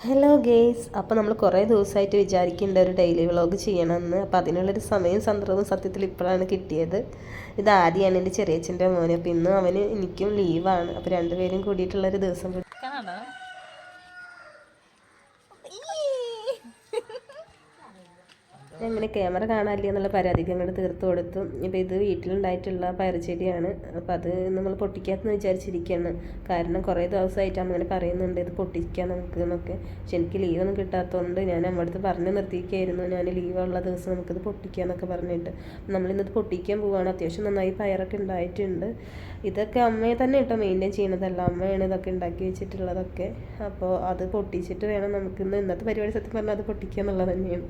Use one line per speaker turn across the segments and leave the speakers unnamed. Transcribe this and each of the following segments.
Hello guys, അപ്പോൾ നമ്മൾ കുറേ ദിവസമായിട്ട് വിചാരിക്കേണ്ട ഒരു ഡെയിലി വ്ളോഗ് ചെയ്യണമെന്ന്. അപ്പോൾ അതിനുള്ളൊരു സമയം സന്ദർഭവും സത്യത്തിൽ ഇപ്പോഴാണ് കിട്ടിയത്. ഇത് ആദ്യമാണ് എൻ്റെ ചെറിയച്ഛൻ്റെ മോന്. അപ്പോൾ ഇന്നും അവന് എനിക്കും ലീവാണ്. അപ്പോൾ രണ്ടുപേരും കൂടിയിട്ടുള്ളൊരു ദിവസം. അങ്ങനെ ക്യാമറ കാണാനില്ല എന്നുള്ള പരാതിക്ക് അങ്ങോട്ട് തീർത്ത് കൊടുത്തു. ഇപ്പോൾ ഇത് വീട്ടിലുണ്ടായിട്ടുള്ള പയറുചെടിയാണ്. അപ്പോൾ അത് നമ്മൾ പൊട്ടിക്കാമെന്ന് വിചാരിച്ചിരിക്കുകയാണ്. കാരണം കുറേ ദിവസമായിട്ട് അങ്ങനെ പറയുന്നുണ്ട് ഇത് പൊട്ടിക്കാം നമുക്ക് എന്നൊക്കെ. പക്ഷെ എനിക്ക് ലീവൊന്നും കിട്ടാത്തതുകൊണ്ട് ഞാൻ അമ്മടുത്ത് പറഞ്ഞ് നിർത്തിയിരിക്കുകയായിരുന്നു. ഞാൻ ലീവുള്ള ദിവസം നമുക്കിത് പൊട്ടിക്കാമെന്നൊക്കെ പറഞ്ഞിട്ട് നമ്മളിന്നത് പൊട്ടിക്കാൻ പോവുകയാണ്. അത്യാവശ്യം നന്നായി പയറൊക്കെ ഉണ്ടായിട്ടുണ്ട്. ഇതൊക്കെ അമ്മയെ തന്നെ കേട്ടോ മെയിൻറ്റെയിൻ ചെയ്യുന്നതല്ല, അമ്മയാണ് ഇതൊക്കെ ഉണ്ടാക്കി വെച്ചിട്ടുള്ളതൊക്കെ. അപ്പോൾ അത് പൊട്ടിച്ചിട്ട് വേണം നമുക്കിന്ന് ഇന്നത്തെ പരിപാടി സത്യം പറഞ്ഞാൽ അത് പൊട്ടിക്കുക എന്നുള്ളത് തന്നെയാണ്.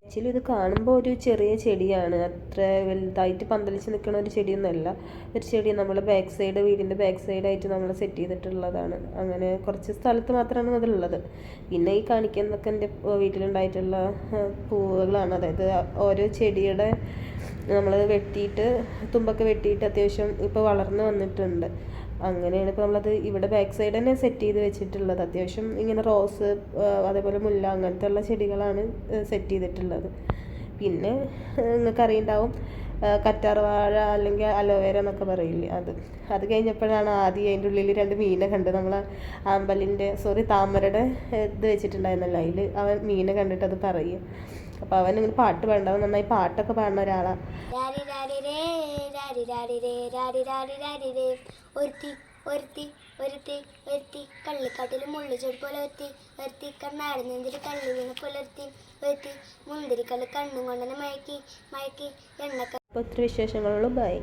ആക്ച്വലി ഇത് കാണുമ്പോൾ ഒരു ചെറിയ ചെടിയാണ്, അത്ര വലുതായിട്ട് പന്തലിച്ച് നിൽക്കുന്ന ഒരു ചെടിയൊന്നുമല്ല. ഒരു ചെടി നമ്മൾ ബാക്ക് സൈഡ്, വീടിൻ്റെ ബാക്ക് സൈഡായിട്ട് നമ്മൾ സെറ്റ് ചെയ്തിട്ടുള്ളതാണ്. അങ്ങനെ കുറച്ച് സ്ഥലത്ത് മാത്രമാണ് അതുള്ളത്. പിന്നെ ഈ കാണിക്കുന്നതൊക്കെ എൻ്റെ വീട്ടിലുണ്ടായിട്ടുള്ള പൂവുകളാണ്. അതായത് ഓരോ ചെടിയുടെ നമ്മൾ വെട്ടിയിട്ട് തുമ്പൊക്കെ വെട്ടിയിട്ട് അത്യാവശ്യം ഇപ്പോൾ വളർന്ന് വന്നിട്ടുണ്ട്. അങ്ങനെയാണ് ഇപ്പോൾ നമ്മളത് ഇവിടെ ബാക്ക് സൈഡ് തന്നെ സെറ്റ് ചെയ്ത് വെച്ചിട്ടുള്ളത്. അത്യാവശ്യം ഇങ്ങനെ റോസ്, അതേപോലെ മുല്ല, അങ്ങനത്തെ ഉള്ള ചെടികളാണ് സെറ്റ് ചെയ്തിട്ടുള്ളത്. പിന്നെ നിങ്ങൾക്ക് അറിയുണ്ടാവും കറ്റാർവാഴ അല്ലെങ്കിൽ അലോവേര എന്നൊക്കെ പറയില്ലേ, അത് കഴിഞ്ഞപ്പോഴാണ് ആദ്യം അതിൻ്റെ ഉള്ളിൽ രണ്ട് മീനെ കണ്ട്. നമ്മൾ താമരയുടെ ഇത് വെച്ചിട്ടുണ്ടായിരുന്നല്ലോ, അതിൽ അവൻ മീനെ കണ്ടിട്ട് അത് പറയും. അപ്പോൾ അവൻ ഇങ്ങനെ പാട്ട് പാടണം, നന്നായി പാട്ടൊക്കെ പാടുന്ന ഒരാളാണ്.
ഒരുത്തി ഒരുത്തി ഒരുത്തി കള്ളിക്കാട്ടിൽ മുള്ളിച്ചോട് പോലെ ഒരുത്തി കണ്ണാടി നെഞ്ചിൽ കള്ളി വീണ് പുലർത്തി ഒരുത്തി മുന്തിരിക്കല്ല് കണ്ണും കൊണ്ടനെ മയക്കി എണ്ണക്ക.
അപ്പോൾ ഒത്തിരി വിശേഷങ്ങളുള്ളൂ. ബൈ.